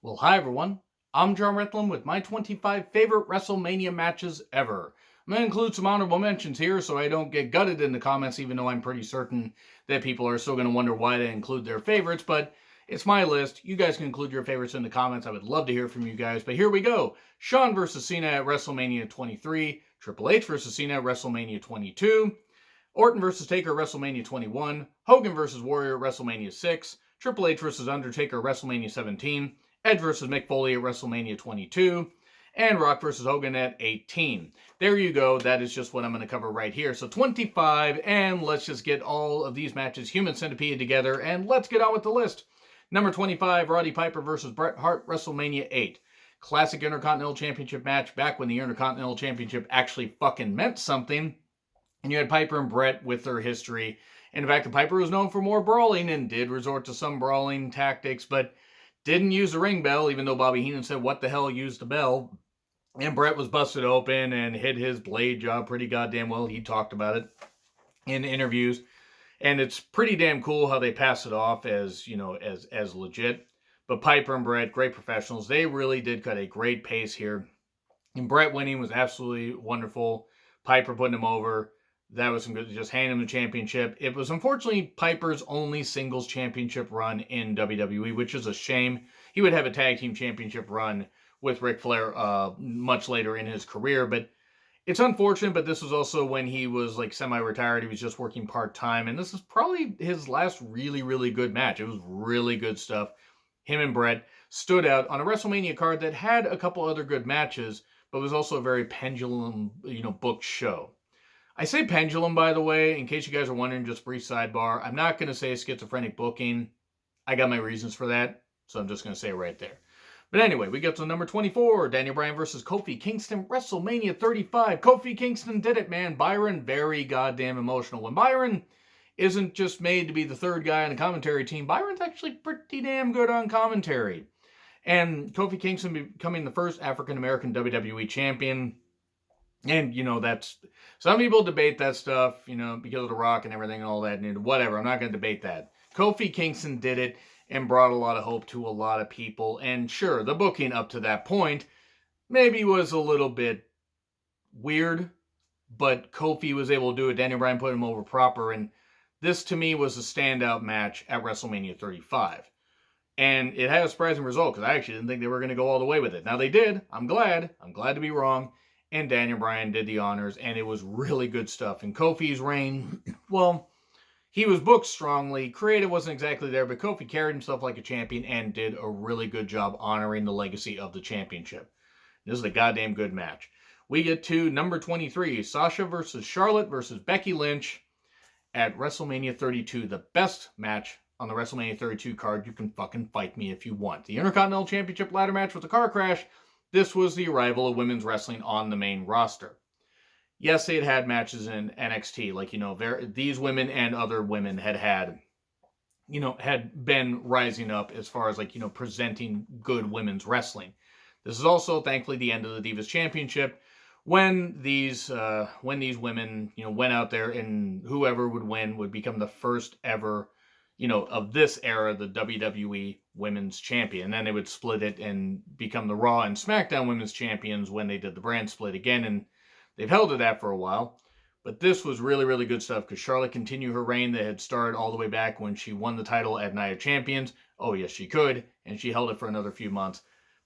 Well, hi everyone. I'm John Rethlin with my 25 favorite WrestleMania matches ever. I'm going to include some honorable mentions here so I don't get gutted in the comments, even though I'm pretty certain that people are still going to wonder why they include their favorites, but it's my list. You guys can include your favorites in the comments. I would love to hear from you guys, but here we go. Shawn versus Cena at WrestleMania 23, Triple H versus Cena at WrestleMania 22, Orton versus Taker at WrestleMania 21, Hogan versus Warrior at WrestleMania 6, Triple H versus Undertaker at WrestleMania 17, Edge versus Mick Foley at WrestleMania 22, and Rock versus Hogan at 18. There you go. That is just what I'm going to cover right here. So 25, and let's just get all of these matches Human Centipede together, and let's get on with the list. Number 25, Roddy Piper versus Bret Hart, WrestleMania 8. Classic Intercontinental Championship match back when the Intercontinental Championship actually fucking meant something. And you had Piper and Bret with their history. And in fact, the Piper was known for more brawling and did resort to some brawling tactics, but didn't use the ring bell, even though Bobby Heenan said, what the hell, use the bell. And Bret was busted open and hit his blade job pretty goddamn well. He talked about it in interviews. And it's pretty damn cool how they pass it off as, as legit. But Piper and Bret, great professionals. They really did cut a great pace here. And Bret winning was absolutely wonderful. Piper putting him over. That was some good, just handing him the championship. It was unfortunately Piper's only singles championship run in WWE, which is a shame. He would have a tag team championship run with Ric Flair much later in his career, but it's unfortunate. But this was also when he was like semi-retired. He was just working part-time, and this is probably his last really, really good match. It was really good stuff. Him and Bret stood out on a WrestleMania card that had a couple other good matches, but was also a very pendulum, booked show. I say pendulum, by the way, in case you guys are wondering, just brief sidebar. I'm not going to say schizophrenic booking. I got my reasons for that, so I'm just going to say it right there. But anyway, we get to number 24, Daniel Bryan versus Kofi Kingston, WrestleMania 35. Kofi Kingston did it, man. Byron, very goddamn emotional. When Byron isn't just made to be the third guy on the commentary team, Byron's actually pretty damn good on commentary. And Kofi Kingston becoming the first African-American WWE champion. And, that's, some people debate that stuff, because of The Rock and everything and all that, and whatever. I'm not going to debate that. Kofi Kingston did it and brought a lot of hope to a lot of people. And sure, the booking up to that point maybe was a little bit weird, but Kofi was able to do it. Daniel Bryan put him over proper, and this to me was a standout match at WrestleMania 35. And it had a surprising result, because I actually didn't think they were going to go all the way with it. Now they did. I'm glad to be wrong. And Daniel Bryan did the honors, and it was really good stuff. And Kofi's reign, well, he was booked strongly. Creative wasn't exactly there, but Kofi carried himself like a champion and did a really good job honoring the legacy of the championship. This is a goddamn good match. We get to number 23, Sasha versus Charlotte versus Becky Lynch at WrestleMania 32, the best match on the WrestleMania 32 card. You can fucking fight me if you want. The Intercontinental Championship ladder match with a car crash. This was the arrival of women's wrestling on the main roster. Yes, they had matches in NXT. Like, these women and other women had been rising up as far as, presenting good women's wrestling. This is also, thankfully, the end of the Divas Championship when these women, went out there, and whoever would win would become the first ever, of this era, the WWE Women's Champion. And then they would split it and become the Raw and SmackDown Women's Champions when they did the brand split again. And they've held to that for a while. But this was really, really good stuff, because Charlotte continued her reign that had started all the way back when she won the title at Night of Champions. Oh, yes, she could. And she held it for another few months.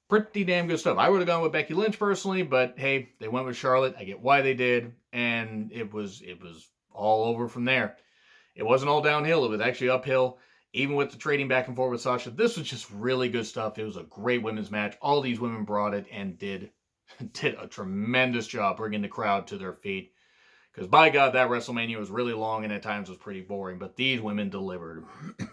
Pretty damn good stuff. I would have gone with Becky Lynch personally, but hey, they went with Charlotte. I get why they did. And it was all over from there. It wasn't all downhill. It was actually uphill, even with the trading back and forth with Sasha. This was just really good stuff. It was a great women's match. All these women brought it and did a tremendous job bringing the crowd to their feet. Because by God, that WrestleMania was really long and at times was pretty boring. But these women delivered.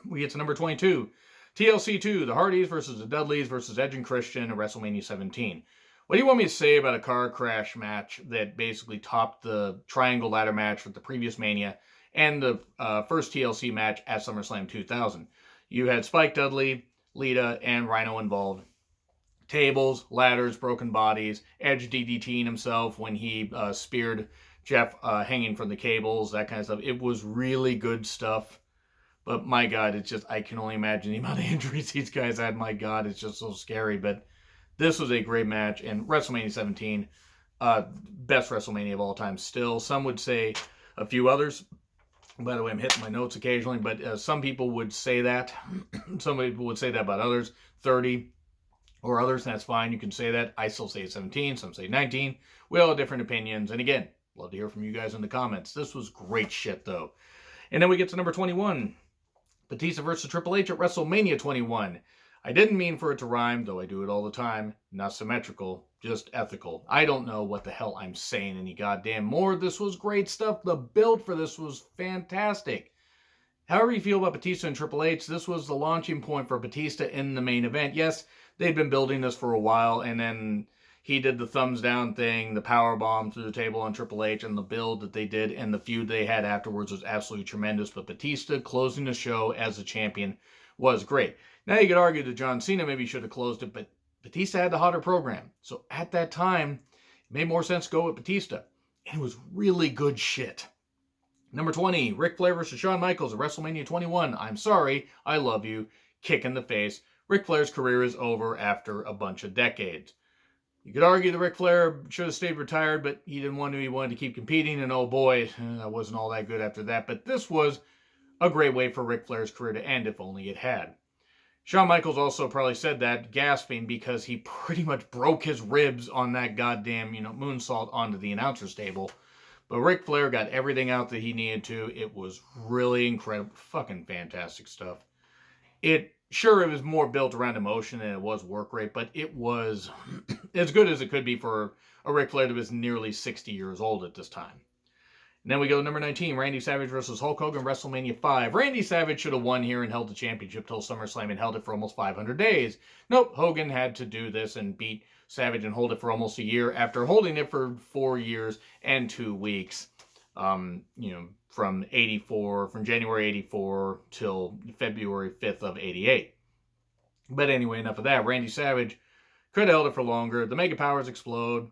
We get to number 22. TLC 2, the Hardys versus the Dudleys versus Edge and Christian at WrestleMania 17. What do you want me to say about a car crash match that basically topped the triangle ladder match with the previous Mania and the first TLC match at SummerSlam 2000? You had Spike Dudley, Lita, and Rhino involved. Tables, ladders, broken bodies, Edge DDTing himself when he speared Jeff hanging from the cables, that kind of stuff. It was really good stuff. But my God, it's just, I can only imagine the amount of injuries these guys had. My God, it's just so scary. But this was a great match. And WrestleMania 17, best WrestleMania of all time still. Some would say a few others. By the way, I'm hitting my notes occasionally, but some people would say that. Some people would say that about others. 30 or others, and that's fine. You can say that. I still say 17. Some say 19. We all have different opinions. And again, love to hear from you guys in the comments. This was great shit, though. And then we get to number 21. Batista versus Triple H at WrestleMania 21. I didn't mean for it to rhyme, though I do it all the time. Not symmetrical, just ethical. I don't know what the hell I'm saying any goddamn more. This was great stuff. The build for this was fantastic. However you feel about Batista and Triple H, this was the launching point for Batista in the main event. Yes, they'd been building this for a while, and then he did the thumbs down thing, the power bomb through the table on Triple H, and the build that they did and the feud they had afterwards was absolutely tremendous. But Batista closing the show as the champion was great. Now you could argue that John Cena maybe should have closed it, but Batista had the hotter program. So at that time, it made more sense to go with Batista. And it was really good shit. Number 20, Ric Flair versus Shawn Michaels at WrestleMania 21. I'm sorry, I love you. Kick in the face. Ric Flair's career is over after a bunch of decades. You could argue that Ric Flair should have stayed retired, but he didn't want to. He wanted to keep competing, and oh boy, that wasn't all that good after that. But this was a great way for Ric Flair's career to end, if only it had. Shawn Michaels also probably said that, gasping, because he pretty much broke his ribs on that goddamn, moonsault onto the announcer's table. But Ric Flair got everything out that he needed to. It was really incredible, fucking fantastic stuff. It was more built around emotion than it was work rate, but it was as good as it could be for a Ric Flair that was nearly 60 years old at this time. And then we go to number 19, Randy Savage versus Hulk Hogan, WrestleMania 5. Randy Savage should have won here and held the championship till SummerSlam and held it for almost 500 days. Nope, Hogan had to do this and beat Savage and hold it for almost a year after holding it for 4 years and 2 weeks. From January 84 till February 5th of 88. But anyway, enough of that. Randy Savage could have held it for longer. The Mega Powers explode.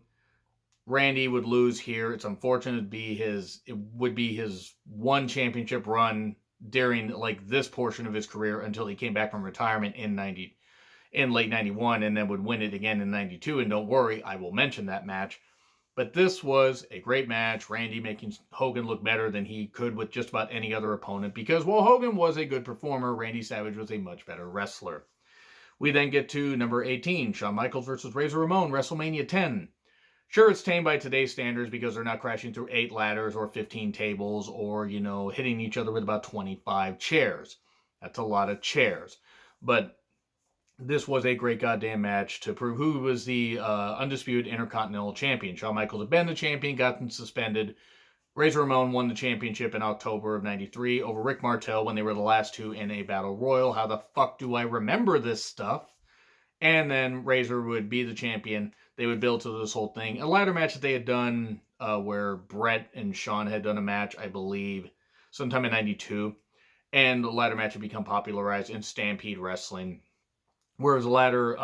Randy would lose here. It's unfortunate. It would be his one championship run during this portion of his career until he came back from retirement in late 91, and then would win it again in 92. And don't worry, I will mention that match. But this was a great match. Randy making Hogan look better than he could with just about any other opponent, because while Hogan was a good performer, Randy Savage was a much better wrestler. We then get to number 18, Shawn Michaels versus Razor Ramon, WrestleMania 10. Sure, it's tame by today's standards because they're not crashing through 8 ladders or 15 tables or, hitting each other with about 25 chairs. That's a lot of chairs. But this was a great goddamn match to prove who was the undisputed Intercontinental Champion. Shawn Michaels had been the champion, gotten suspended. Razor Ramon won the championship in October of 93 over Rick Martel when they were the last two in a battle royal. How the fuck do I remember this stuff? And then Razor would be the champion. They would build to this whole thing. A ladder match that they had done where Bret and Shawn had done a match, I believe, sometime in 92. And the ladder match had become popularized in Stampede Wrestling. Whereas a ladder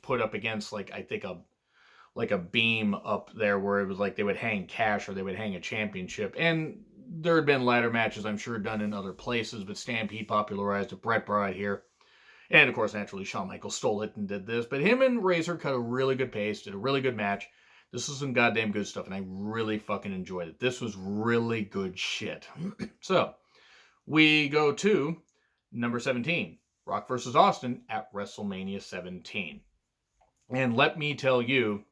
put up against, I think, a beam up there where it was they would hang cash or they would hang a championship. And there had been ladder matches, I'm sure, done in other places, but Stampede popularized it. Bret brought it here. And, of course, naturally, Shawn Michaels stole it and did this. But him and Razor cut a really good pace, did a really good match. This was some goddamn good stuff, and I really fucking enjoyed it. This was really good shit. So, we go to number 17. Rock versus Austin at WrestleMania 17. And let me tell you,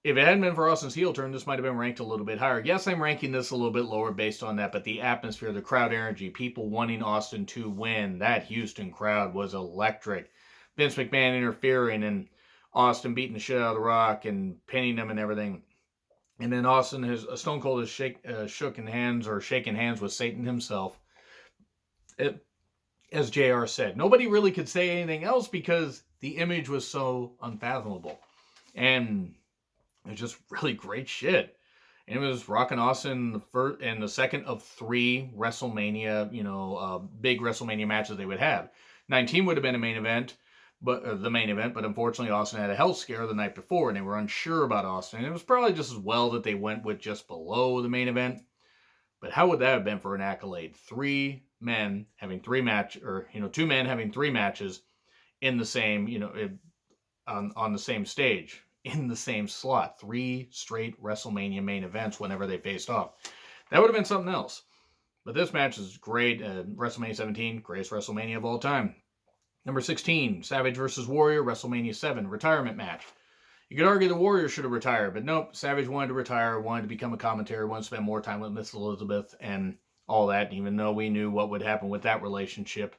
if it hadn't been for Austin's heel turn, this might have been ranked a little bit higher. Yes, I'm ranking this a little bit lower based on that, but the atmosphere, the crowd energy, people wanting Austin to win, that Houston crowd was electric. Vince McMahon interfering and Austin beating the shit out of The Rock and pinning him and everything. And then Austin, Stone Cold is shaking hands with Satan himself. As JR said, nobody really could say anything else because the image was so unfathomable. And it was just really great shit. And it was Rock and Austin the second of 3 WrestleMania, big WrestleMania matches they would have. 19 would have been a main event, but unfortunately Austin had a health scare the night before and they were unsure about Austin. And it was probably just as well that they went with just below the main event. But how would that have been for an accolade? Two men having three matches in the same, on the same stage, in the same slot. 3 straight WrestleMania main events whenever they faced off. That would have been something else. But this match is great. WrestleMania 17, greatest WrestleMania of all time. Number 16, Savage vs. Warrior, WrestleMania 7, retirement match. You could argue the Warrior should have retired, but nope. Savage wanted to retire, wanted to become a commentator, wanted to spend more time with Miss Elizabeth and all that. Even though we knew what would happen with that relationship,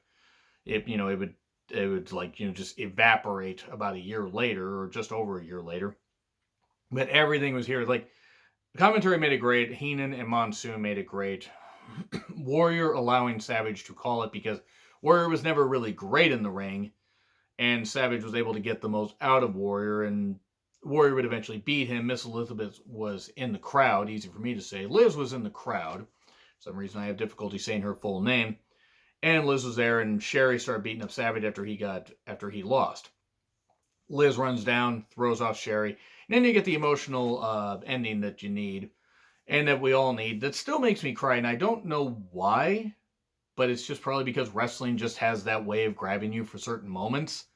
it would just evaporate about a year later, or just over a year later. But everything was here. Like, the commentary made it great. Heenan and Monsoon made it great. Warrior allowing Savage to call it, because Warrior was never really great in the ring, and Savage was able to get the most out of Warrior, and Warrior would eventually beat him. Miss Elizabeth was in the crowd. Easy for me to say. Liz was in the crowd. For some reason I have difficulty saying her full name. And Liz was there, and Sherry started beating up Savage after he lost. Liz runs down, throws off Sherry, and then you get the emotional ending that you need, and that we all need. That still makes me cry, and I don't know why, but it's just probably because wrestling just has that way of grabbing you for certain moments.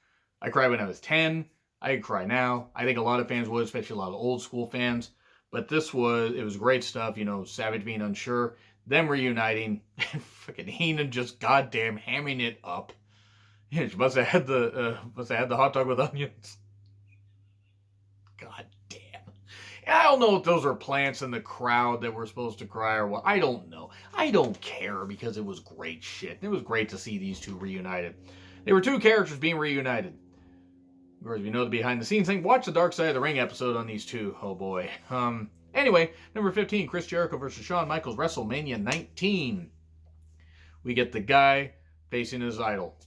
I cried when I was 10. I could cry now. I think a lot of fans would, especially a lot of old school fans. But it was great stuff. Savage being unsure, them reuniting, and fucking Heenan just goddamn hamming it up. Yeah, she must have had the hot dog with onions. God damn. I don't know if those are plants in the crowd that were supposed to cry or what. I don't know. I don't care, because it was great shit. It was great to see these two reunited. They were two characters being reunited. Of course, if you know the behind the scenes thing, watch the Dark Side of the Ring episode on these two. Oh boy. Anyway, number 15, Chris Jericho versus Shawn Michaels, WrestleMania 19. We get the guy facing his idol.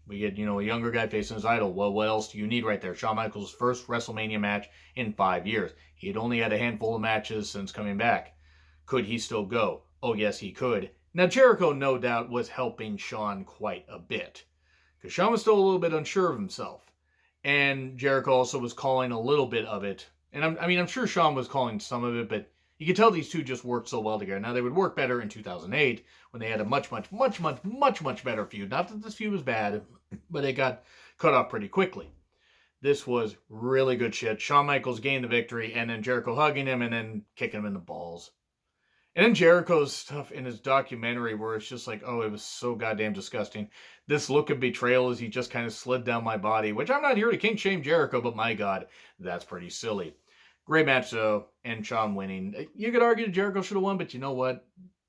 We get, a younger guy facing his idol. Well, what else do you need right there? Shawn Michaels' first WrestleMania match in 5 years. He had only had a handful of matches since coming back. Could he still go? Oh, yes, he could. Now, Jericho, no doubt, was helping Shawn quite a bit, because Shawn was still a little bit unsure of himself. And Jericho also was calling a little bit of it. And I'm sure Shawn was calling some of it, but you could tell these two just worked so well together. Now, they would work better in 2008 when they had a much better feud. Not that this feud was bad, but it got cut off pretty quickly. This was really good shit. Shawn Michaels gained the victory, and then Jericho hugging him and then kicking him in the balls. And then Jericho's stuff in his documentary, where it's just like, oh, it was so goddamn disgusting. This look of betrayal as he just kind of slid down my body, which I'm not here to kink shame Jericho, but my God, that's pretty silly. Great match, though, and Shawn winning. You could argue Jericho should have won, but you know what?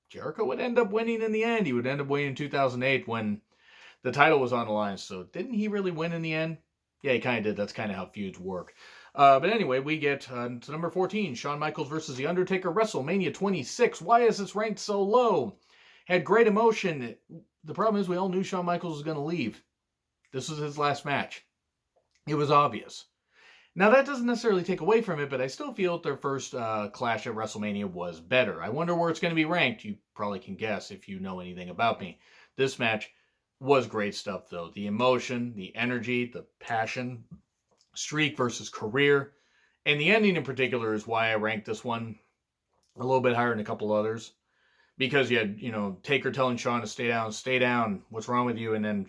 Jericho would end up winning in the end. He would end up winning in 2008 when the title was on the line. So didn't he really win in the end? Yeah, he kind of did. That's kind of how feuds work. But anyway, we get to number 14, Shawn Michaels versus The Undertaker, WrestleMania 26. Why is this ranked so low? Had great emotion. The problem is we all knew Shawn Michaels was going to leave. This was his last match. It was obvious. Now, that doesn't necessarily take away from it, but I still feel that their first clash at WrestleMania was better. I wonder where it's going to be ranked. You probably can guess if you know anything about me. This match was great stuff, though. The emotion, the energy, the passion, streak versus career, and the ending in particular is why I ranked this one a little bit higher than a couple others. Because you had, Taker telling Shawn to stay down, what's wrong with you? And then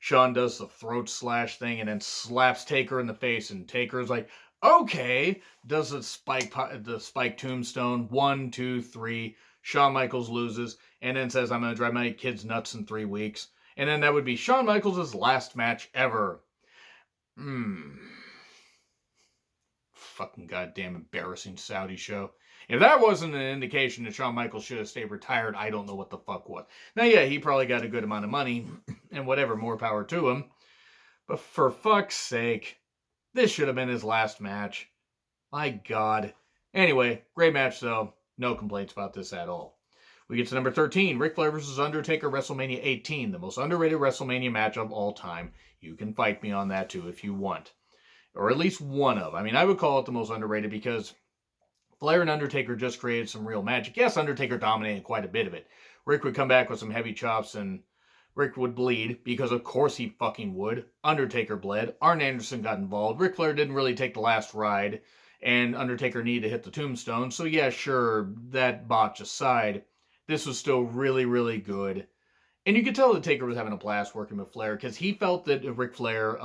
Shawn does the throat slash thing and then slaps Taker in the face, and Taker's like, okay, does the spike tombstone, 1, 2, 3, Shawn Michaels loses, and then says, I'm going to drive my kids nuts in 3 weeks. And then that would be Shawn Michaels' last match ever. Fucking goddamn embarrassing Saudi show. If that wasn't an indication that Shawn Michaels should have stayed retired, I don't know what the fuck was. Now, yeah, he probably got a good amount of money, and whatever, more power to him. But for fuck's sake, this should have been his last match. My God. Anyway, great match, though. No complaints about this at all. We get to number 13, Ric Flair vs. Undertaker, WrestleMania 18, the most underrated WrestleMania match of all time. You can fight me on that, too, if you want. Or at least one of. I would call it the most underrated because Flair and Undertaker just created some real magic. Yes, Undertaker dominated quite a bit of it. Rick would come back with some heavy chops and Rick would bleed, because of course he fucking would. Undertaker bled. Arn Anderson got involved. Ric Flair didn't really take the last ride. and Undertaker needed to hit the tombstone. So yeah, sure, that botch aside, this was still really, really good. And you could tell that Taker was having a blast working with Flair because he felt that Ric Flair,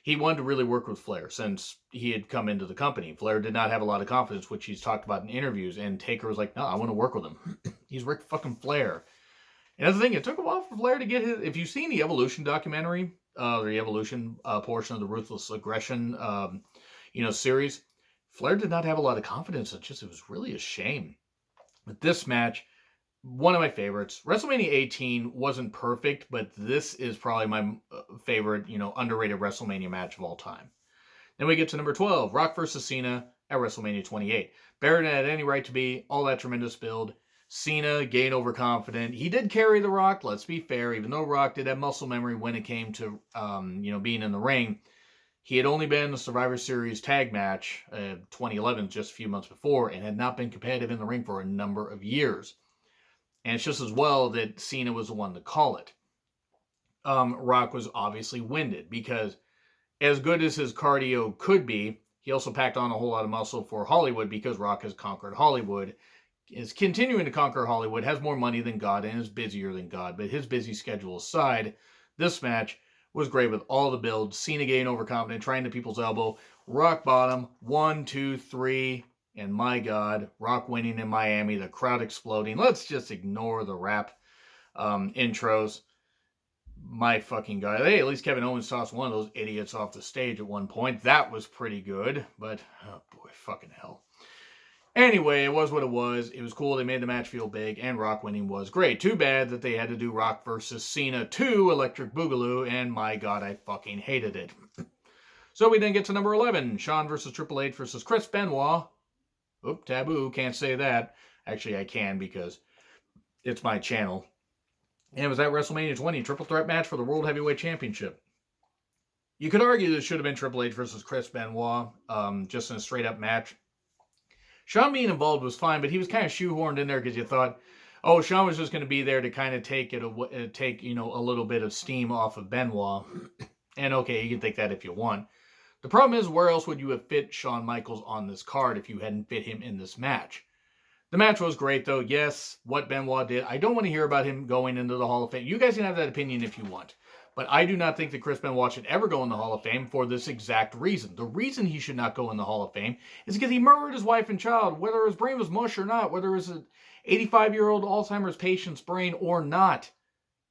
he wanted to really work with Flair since he had come into the company. Flair did not have a lot of confidence, which he's talked about in interviews, and Taker was like, no, I want to work with him. He's Ric fucking Flair. And that's the thing, it took a while for Flair to get his, if you've seen the Evolution documentary, the Evolution portion of the Ruthless Aggression, series, Flair did not have a lot of confidence. It was really a shame. But this match, one of my favorites. WrestleMania 18 wasn't perfect, but this is probably my favorite, underrated WrestleMania match of all time. Then we get to number 12, Rock versus Cena at WrestleMania 28. Better than had any right to be, all that tremendous build. Cena, gained overconfident. He did carry The Rock, let's be fair, even though Rock did have muscle memory when it came to, being in the ring. He had only been in the Survivor Series tag match, 2011, just a few months before, and had not been competitive in the ring for a number of years. And it's just as well that Cena was the one to call it. Rock was obviously winded because as good as his cardio could be, he also packed on a whole lot of muscle for Hollywood because Rock has conquered Hollywood, is continuing to conquer Hollywood, has more money than God, and is busier than God. But his busy schedule aside, this match was great with all the builds. Cena getting overconfident, trying to people's elbow. Rock bottom, 1, 2, 3. And my God, Rock winning in Miami, the crowd exploding. Let's just ignore the rap intros. My fucking God. Hey, at least Kevin Owens tossed one of those idiots off the stage at one point. That was pretty good. But, oh boy, fucking hell. Anyway, it was what it was. It was cool. They made the match feel big, and Rock winning was great. Too bad that they had to do Rock versus Cena 2 Electric Boogaloo, and my God, I fucking hated it. So we then get to number 11, Shawn versus Triple H versus Chris Benoit. Oop, taboo, can't say that. Actually, I can because it's my channel. And it was at WrestleMania 20, triple threat match for the World Heavyweight Championship. You could argue this should have been Triple H versus Chris Benoit, just in a straight up match. Shawn being involved was fine, but he was kind of shoehorned in there because you thought, oh, Shawn was just going to be there to kind of take a little bit of steam off of Benoit. And okay, you can think that if you want. The problem is, where else would you have fit Shawn Michaels on this card if you hadn't fit him in this match? The match was great, though. Yes, what Benoit did. I don't want to hear about him going into the Hall of Fame. You guys can have that opinion if you want. But I do not think that Chris Benoit should ever go in the Hall of Fame for this exact reason. The reason he should not go in the Hall of Fame is because he murdered his wife and child, whether his brain was mush or not, whether it was an 85-year-old Alzheimer's patient's brain or not.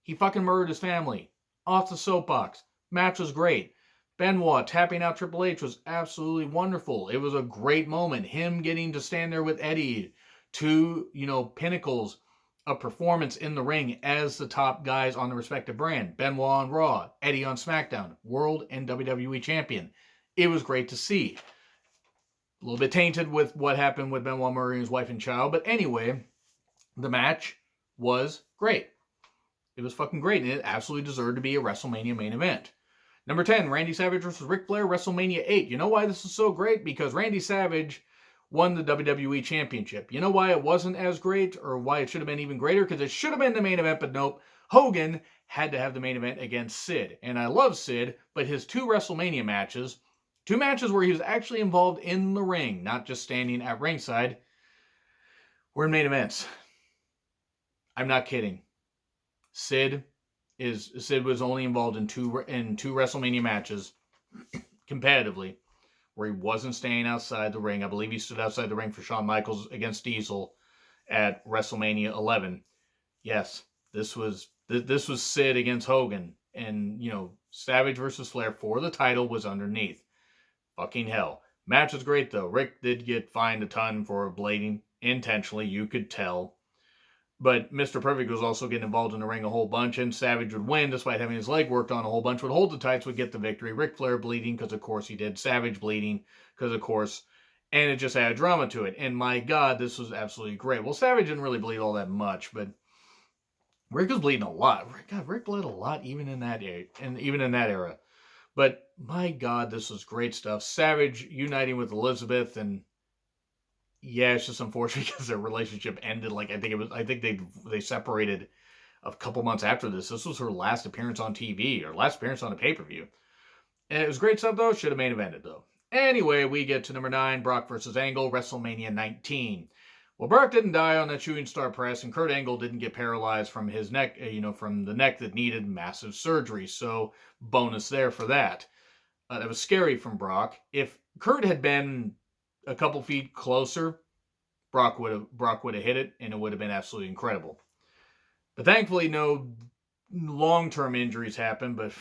He fucking murdered his family. Off the soapbox. Match was great. Benoit tapping out Triple H was absolutely wonderful. It was a great moment. Him getting to stand there with Eddie, two, pinnacles of performance in the ring as the top guys on the respective brand. Benoit on Raw, Eddie on SmackDown, World and WWE Champion. It was great to see. A little bit tainted with what happened with Benoit murdering his wife and child, but anyway, the match was great. It was fucking great, and it absolutely deserved to be a WrestleMania main event. Number 10, Randy Savage versus Ric Flair, WrestleMania 8. You know why this is so great? Because Randy Savage won the WWE Championship. You know why it wasn't as great, or why it should have been even greater? Because it should have been the main event, but nope. Hogan had to have the main event against Sid. And I love Sid, but his two WrestleMania matches, two matches where he was actually involved in the ring, not just standing at ringside, were in main events. I'm not kidding. Sid was only involved in two WrestleMania matches competitively, where he wasn't staying outside the ring. I believe he stood outside the ring for Shawn Michaels against Diesel at WrestleMania 11. Yes, this was Sid against Hogan, and Savage versus Flair for the title was underneath. Fucking hell. Match was great though. Rick did get fined a ton for blading intentionally, you could tell. But Mr. Perfect was also getting involved in the ring a whole bunch, and Savage would win despite having his leg worked on a whole bunch, would hold the tights, would get the victory. Ric Flair bleeding, because of course he did. Savage bleeding, because of course. And it just had drama to it. And my God, this was absolutely great. Well, Savage didn't really bleed all that much, but Rick was bleeding a lot. Rick bled a lot even in that era. But my God, this was great stuff. Savage uniting with Elizabeth, and yeah, it's just unfortunate because their relationship ended. I think they separated a couple months after this. This was her last appearance on TV, or last appearance on a pay-per-view. And it was great stuff though. Should have main evented though. Anyway, we get to number 9, Brock versus Angle, WrestleMania 19. Well, Brock didn't die on that shooting star press, and Kurt Angle didn't get paralyzed from his neck, from the neck that needed massive surgery. So, bonus there for that. That was scary from Brock. If Kurt had been a couple feet closer, Brock would have hit it, and it would have been absolutely incredible. But thankfully, no long-term injuries happened. But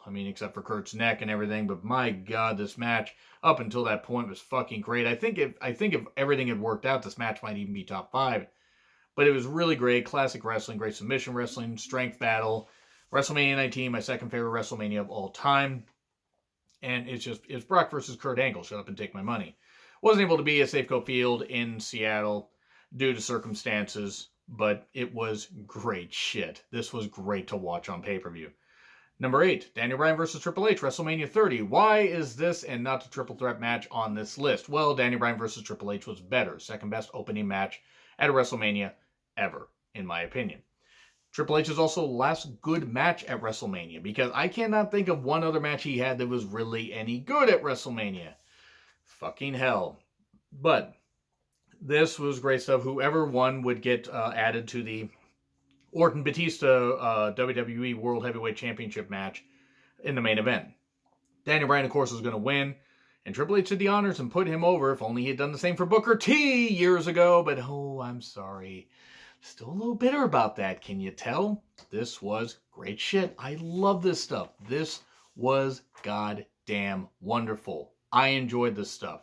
except for Kurt's neck and everything. But my God, this match up until that point was fucking great. I think if everything had worked out, this match might even be top 5. But it was really great, classic wrestling, great submission wrestling, strength battle. WrestleMania 19, my second favorite WrestleMania of all time. And it's Brock versus Kurt Angle. Shut up and take my money. Wasn't able to be at Safeco Field in Seattle due to circumstances, but it was great shit. This was great to watch on pay-per-view. Number 8, Daniel Bryan versus Triple H, WrestleMania 30. Why is this and not the triple threat match on this list? Well, Daniel Bryan versus Triple H was better. Second best opening match at a WrestleMania ever, in my opinion. Triple H's also last good match at WrestleMania, because I cannot think of one other match he had that was really any good at WrestleMania. Fucking hell. But this was great stuff. Whoever won would get added to the Orton-Batista WWE World Heavyweight Championship match in the main event. Daniel Bryan, of course, was going to win, and Triple H did the honors and put him over. If only he had done the same for Booker T years ago, but I'm sorry. Still a little bitter about that, can you tell? This was great shit. I love this stuff. This was goddamn wonderful. I enjoyed this stuff.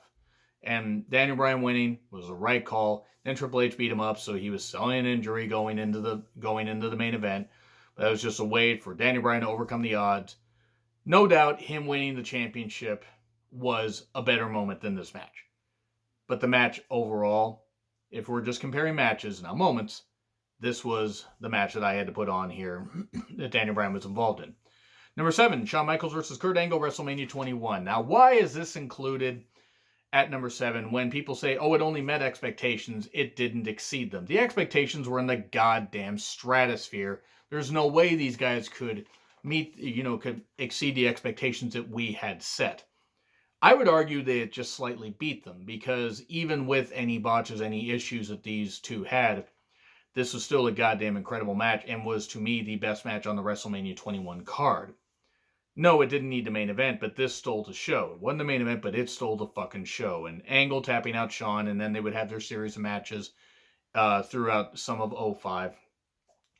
And Daniel Bryan winning was the right call. Then Triple H beat him up, so he was selling an injury going into the main event. But that was just a way for Daniel Bryan to overcome the odds. No doubt him winning the championship was a better moment than this match. But the match overall, if we're just comparing matches, not moments, this was the match that I had to put on here that Daniel Bryan was involved in. Number 7, Shawn Michaels versus Kurt Angle, WrestleMania 21. Now, why is this included at number 7 when people say, it only met expectations? It didn't exceed them. The expectations were in the goddamn stratosphere. There's no way these guys could could exceed the expectations that we had set. I would argue they had just slightly beat them, because even with any botches, any issues that these two had, this was still a goddamn incredible match and was, to me, the best match on the WrestleMania 21 card. No, it didn't need the main event, but this stole the show. It wasn't the main event, but it stole the fucking show. And Angle tapping out Shawn, and then they would have their series of matches throughout some of 05.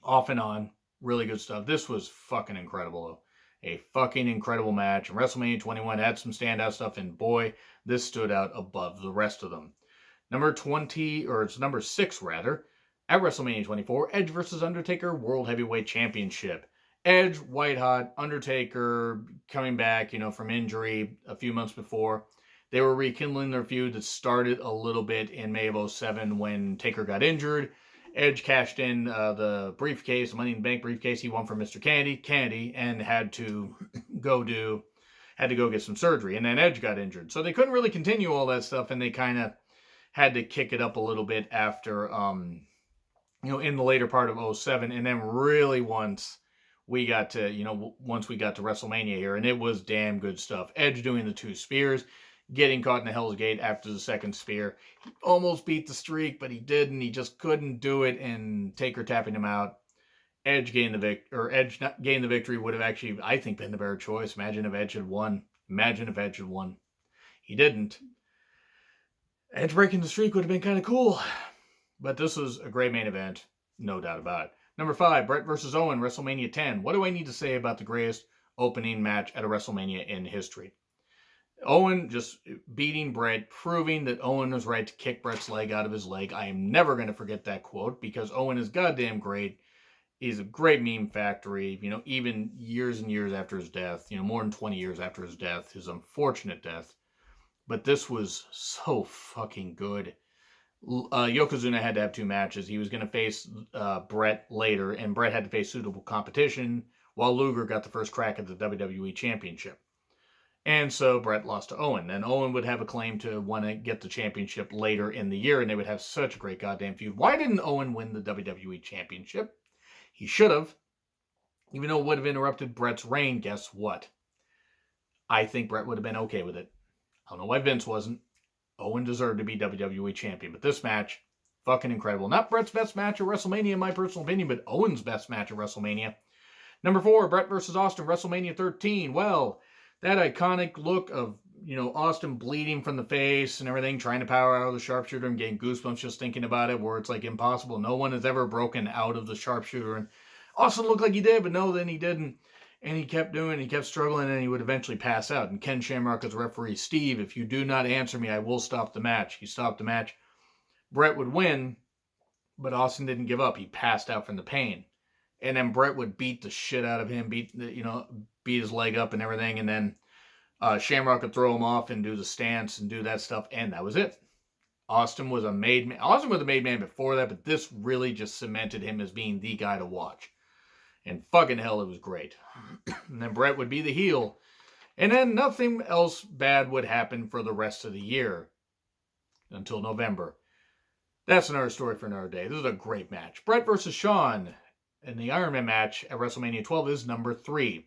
Off and on. Really good stuff. This was fucking incredible, though. A fucking incredible match. And WrestleMania 21 had some standout stuff, and boy, this stood out above the rest of them. Number 6, rather. At WrestleMania 24, Edge versus Undertaker World Heavyweight Championship. Edge, white hot, Undertaker coming back, from injury a few months before. They were rekindling their feud that started a little bit in May of 07 when Taker got injured. Edge cashed in the briefcase, the Money in the Bank briefcase he won from Mr. Candy, and had to go get some surgery. And then Edge got injured. So they couldn't really continue all that stuff, and they kind of had to kick it up a little bit after in the later part of 07, and then really once we got to WrestleMania here, and it was damn good stuff. Edge doing the 2 spears, getting caught in the Hell's Gate after the second spear. He almost beat the streak, but he didn't. He just couldn't do it, and Taker tapping him out. Edge gained the victory would have actually, I think, been the better choice. Imagine if Edge had won. He didn't. Edge breaking the streak would have been kind of cool. But this was a great main event, no doubt about it. Number 5, Bret versus Owen, WrestleMania 10. What do I need to say about the greatest opening match at a WrestleMania in history? Owen just beating Bret, proving that Owen was right to kick Bret's leg out of his leg. I am never going to forget that quote, because Owen is goddamn great. He's a great meme factory, even years and years after his death, more than 20 years after his death, his unfortunate death. But this was so fucking good. Yokozuna had to have 2 matches. He was going to face Bret later, and Bret had to face suitable competition, while Luger got the first crack at the WWE Championship. And so Bret lost to Owen, and Owen would have a claim to want to get the championship later in the year, and they would have such a great goddamn feud. Why didn't Owen win the WWE Championship? He should have. Even though it would have interrupted Bret's reign, guess what? I think Bret would have been okay with it. I don't know why Vince wasn't. Owen deserved to be WWE Champion. But this match, fucking incredible. Not Bret's best match at WrestleMania, in my personal opinion, but Owen's best match at WrestleMania. Number 4, Bret versus Austin, WrestleMania 13. Well, that iconic look of, Austin bleeding from the face and everything, trying to power out of the sharpshooter. I'm getting goosebumps just thinking about it, where it's like impossible. No one has ever broken out of the sharpshooter. And Austin looked like he did, but no, then he didn't. And he kept doing, he kept struggling, and he would eventually pass out. And Ken Shamrock as referee, Steve, if you do not answer me, I will stop the match. He stopped the match. Bret would win, but Austin didn't give up. He passed out from the pain. And then Bret would beat the shit out of him, beat his leg up and everything. And then Shamrock would throw him off and do the stance and do that stuff. And that was it. Austin was a made man. Austin was a made man before that, but this really just cemented him as being the guy to watch. And fucking hell, it was great. And then Bret would be the heel. And then nothing else bad would happen for the rest of the year. Until November. That's another story for another day. This is a great match. Bret versus Shawn in the Iron Man match at WrestleMania 12 is number 3.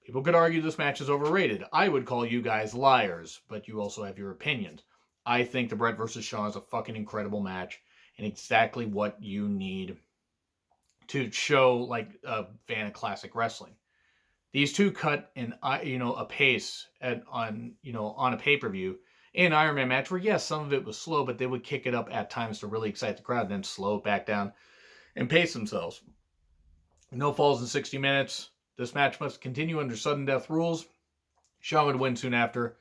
People could argue this match is overrated. I would call you guys liars, but you also have your opinions. I think the Bret versus Shawn is a fucking incredible match and exactly what you need to show like a fan of classic wrestling. These two cut in a pace on a pay-per-view in Iron Man match where yes, some of it was slow, but they would kick it up at times to really excite the crowd and then slow it back down and pace themselves. No falls in 60 minutes. This match must continue under sudden death rules. Shawn would win soon after.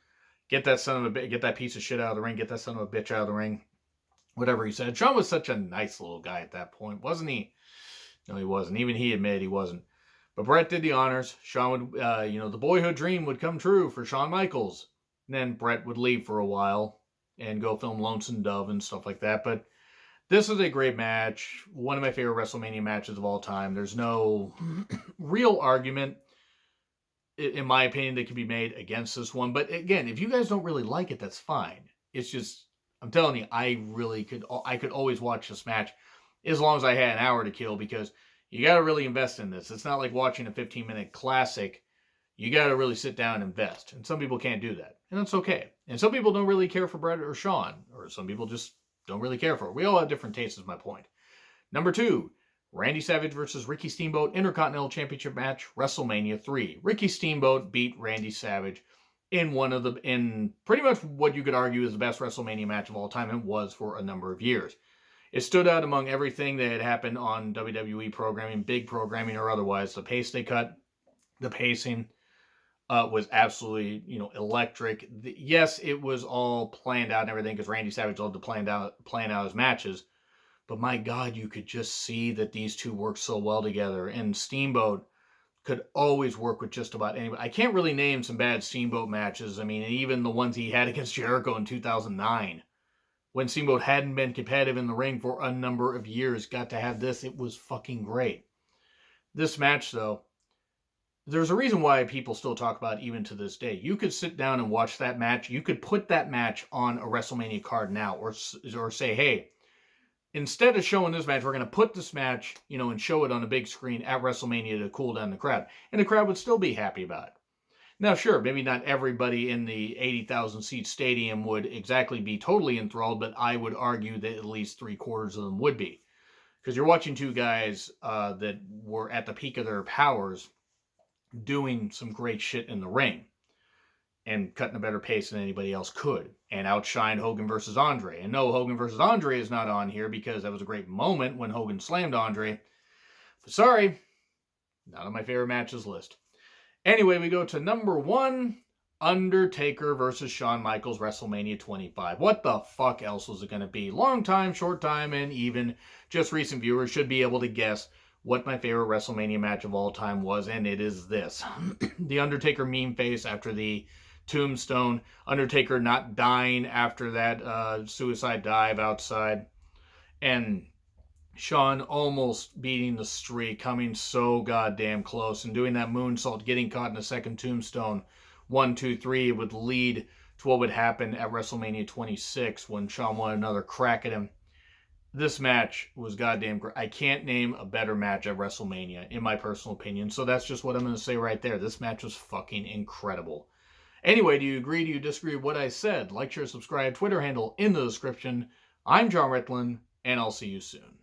Get that piece of shit out of the ring. Get that son of a bitch out of the ring. Whatever he said. Shawn was such a nice little guy at that point, wasn't he? No, he wasn't. Even he admitted he wasn't. But Bret did the honors. Shawn would, the boyhood dream would come true for Shawn Michaels. And then Bret would leave for a while and go film Lonesome Dove and stuff like that. But this is a great match. One of my favorite WrestleMania matches of all time. There's no real argument, in my opinion, that can be made against this one. But again, if you guys don't really like it, that's fine. It's just, I'm telling you, I could always watch this match as long as I had an hour to kill, because you got to really invest in this. It's not like watching a 15-minute classic. You got to really sit down and invest. And some people can't do that. And that's okay. And some people don't really care for Bret or Shawn. Or some people just don't really care for it. We all have different tastes, is my point. Number 2, Randy Savage versus Ricky Steamboat Intercontinental Championship match, WrestleMania 3. Ricky Steamboat beat Randy Savage in pretty much what you could argue is the best WrestleMania match of all time, and was for a number of years. It stood out among everything that had happened on WWE programming, big programming or otherwise. The pace they cut, the pacing was absolutely, electric. Yes, it was all planned out and everything, because Randy Savage loved to plan out his matches. But my God, you could just see that these two work so well together. And Steamboat could always work with just about anybody. I can't really name some bad Steamboat matches. I mean, even the ones he had against Jericho in 2009. When Steamboat hadn't been competitive in the ring for a number of years, got to have this. It was fucking great. This match, though, there's a reason why people still talk about it even to this day. You could sit down and watch that match. You could put that match on a WrestleMania card now, or say, hey, instead of showing this match, we're going to put this match, and show it on a big screen at WrestleMania to cool down the crowd. And the crowd would still be happy about it. Now, sure, maybe not everybody in the 80,000 seat stadium would exactly be totally enthralled, but I would argue that at least 3/4 of them would be. Because you're watching two guys that were at the peak of their powers doing some great shit in the ring and cutting a better pace than anybody else could, and outshined Hogan versus Andre. And no, Hogan versus Andre is not on here because that was a great moment when Hogan slammed Andre. But sorry, not on my favorite matches list. Anyway, we go to number 1, Undertaker versus Shawn Michaels, WrestleMania 25. What the fuck else was it going to be? Long time, short time, and even just recent viewers should be able to guess what my favorite WrestleMania match of all time was, and it is this. The Undertaker meme face after the tombstone, Undertaker not dying after that suicide dive outside, and Shawn almost beating the streak, coming so goddamn close, and doing that moonsault, getting caught in a second tombstone. 1, 2, 3 would lead to what would happen at WrestleMania 26 when Shawn wanted another crack at him. This match was goddamn great. I can't name a better match at WrestleMania, in my personal opinion. So that's just what I'm going to say right there. This match was fucking incredible. Anyway, do you agree? Do you disagree with what I said? Like, share, subscribe, Twitter handle in the description. I'm John Ritlin, and I'll see you soon.